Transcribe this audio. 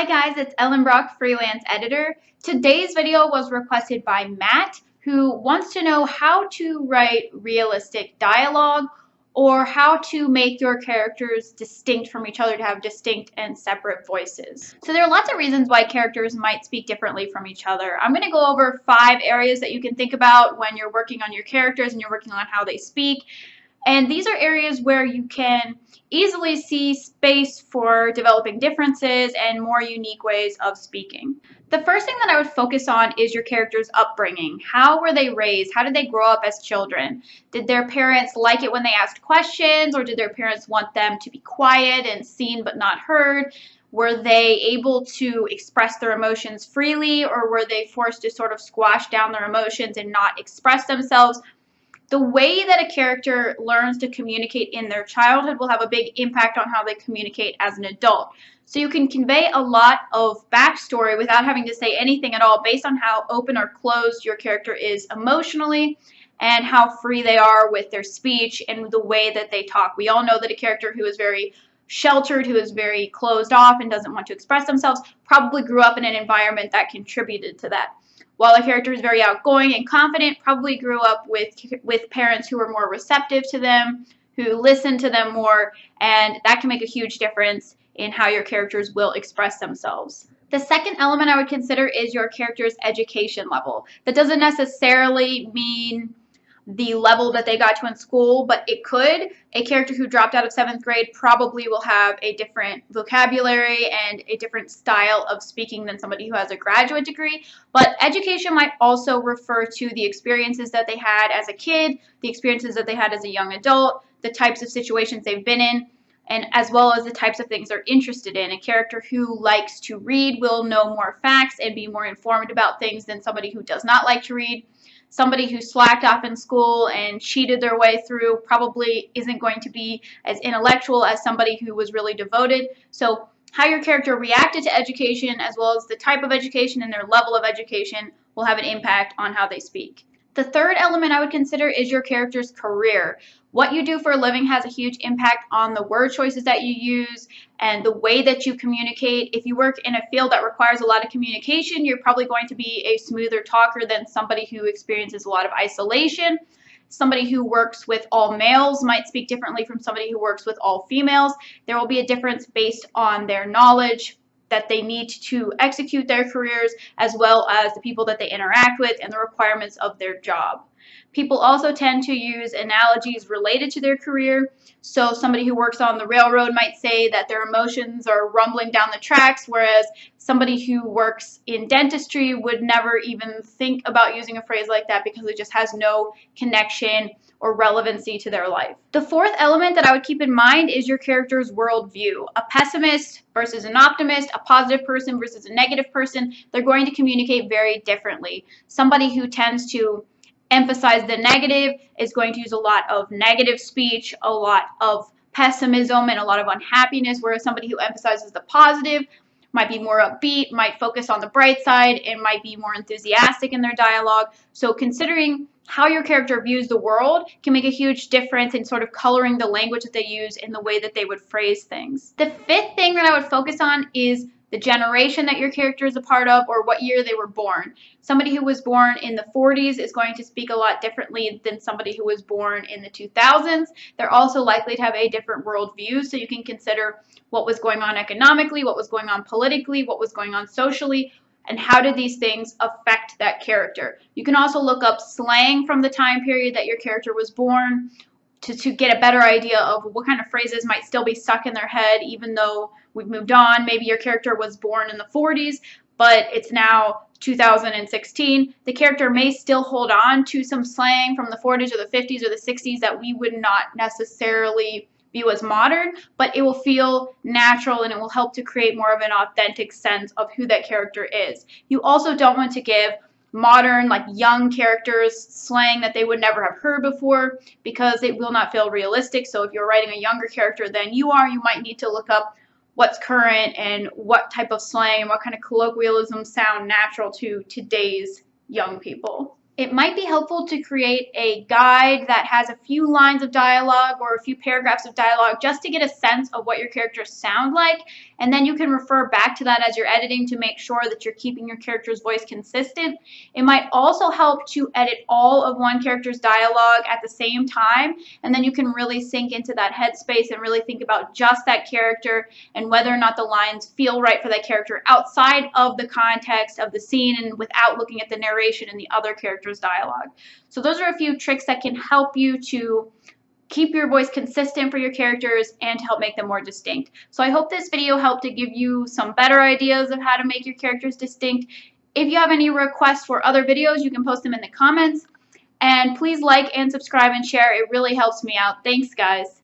Hi guys, it's Ellen Brock, freelance editor. Today's video was requested by Matt, who wants to know how to write realistic dialogue or how to make your characters distinct from each other to have distinct and separate voices. So there are lots of reasons why characters might speak differently from each other. I'm going to go over 5 areas that you can think about when you're working on your characters and you're working on how they speak. And these are areas where you can easily see space for developing differences and more unique ways of speaking. The first thing that I would focus on is your character's upbringing. How were they raised? How did they grow up as children? Did their parents like it when they asked questions, or did their parents want them to be quiet and seen but not heard? Were they able to express their emotions freely, or were they forced to sort of squash down their emotions and not express themselves? The way that a character learns to communicate in their childhood will have a big impact on how they communicate as an adult. So you can convey a lot of backstory without having to say anything at all based on how open or closed your character is emotionally and how free they are with their speech and the way that they talk. We all know that a character who is very sheltered, who is very closed off and doesn't want to express themselves, probably grew up in an environment that contributed to that. While a character is very outgoing and confident, probably grew up with parents who were more receptive to them, who listened to them more, and that can make a huge difference in how your characters will express themselves. The second element I would consider is your character's education level. That doesn't necessarily mean the level that they got to in school, but it could. A character who dropped out of 7th grade probably will have a different vocabulary and a different style of speaking than somebody who has a graduate degree. But education might also refer to the experiences that they had as a kid, the experiences that they had as a young adult, the types of situations they've been in, and as well as the types of things they're interested in. A character who likes to read will know more facts and be more informed about things than somebody who does not like to read. Somebody who slacked off in school and cheated their way through probably isn't going to be as intellectual as somebody who was really devoted. So how your character reacted to education, as well as the type of education and their level of education, will have an impact on how they speak. The third element I would consider is your character's career. What you do for a living has a huge impact on the word choices that you use and the way that you communicate. If you work in a field that requires a lot of communication, you're probably going to be a smoother talker than somebody who experiences a lot of isolation. Somebody who works with all males might speak differently from somebody who works with all females. There will be a difference based on their knowledge that they need to execute their careers, as well as the people that they interact with and the requirements of their job. People also tend to use analogies related to their career. So somebody who works on the railroad might say that their emotions are rumbling down the tracks, whereas somebody who works in dentistry would never even think about using a phrase like that because it just has no connection or relevancy to their life. The fourth element that I would keep in mind is your character's worldview. A pessimist versus an optimist, a positive person versus a negative person, they're going to communicate very differently. Somebody who tends to emphasize the negative is going to use a lot of negative speech, a lot of pessimism, and a lot of unhappiness, whereas somebody who emphasizes the positive might be more upbeat, might focus on the bright side, and might be more enthusiastic in their dialogue. So considering how your character views the world can make a huge difference in sort of coloring the language that they use and the way that they would phrase things. The fifth thing that I would focus on is the generation that your character is a part of, or what year they were born. Somebody who was born in the 40s is going to speak a lot differently than somebody who was born in the 2000s. They're also likely to have a different worldview, so you can consider what was going on economically, what was going on politically, what was going on socially, and how did these things affect that character. You can also look up slang from the time period that your character was born to get a better idea of what kind of phrases might still be stuck in their head even though we've moved on. Maybe your character was born in the 40s, but it's now 2016. The character may still hold on to some slang from the 40s or the 50s or the 60s that we would not necessarily view as modern, but it will feel natural and it will help to create more of an authentic sense of who that character is. You also don't want to give modern, like young characters slang that they would never have heard before because it will not feel realistic. So if you're writing a younger character than you are, you might need to look up what's current and what type of slang and what kind of colloquialisms sound natural to today's young people. it might be helpful to create a guide that has a few lines of dialogue or a few paragraphs of dialogue just to get a sense of what your characters sound like, and then you can refer back to that as you're editing to make sure that you're keeping your character's voice consistent. It might also help to edit all of one character's dialogue at the same time, and then you can really sink into that headspace and really think about just that character and whether or not the lines feel right for that character outside of the context of the scene and without looking at the narration and the other character's dialogue. So those are a few tricks that can help you to keep your voice consistent for your characters and to help make them more distinct. So I hope this video helped to give you some better ideas of how to make your characters distinct. If you have any requests for other videos, you can post them in the comments. And please like and subscribe and share. It really helps me out. Thanks, guys.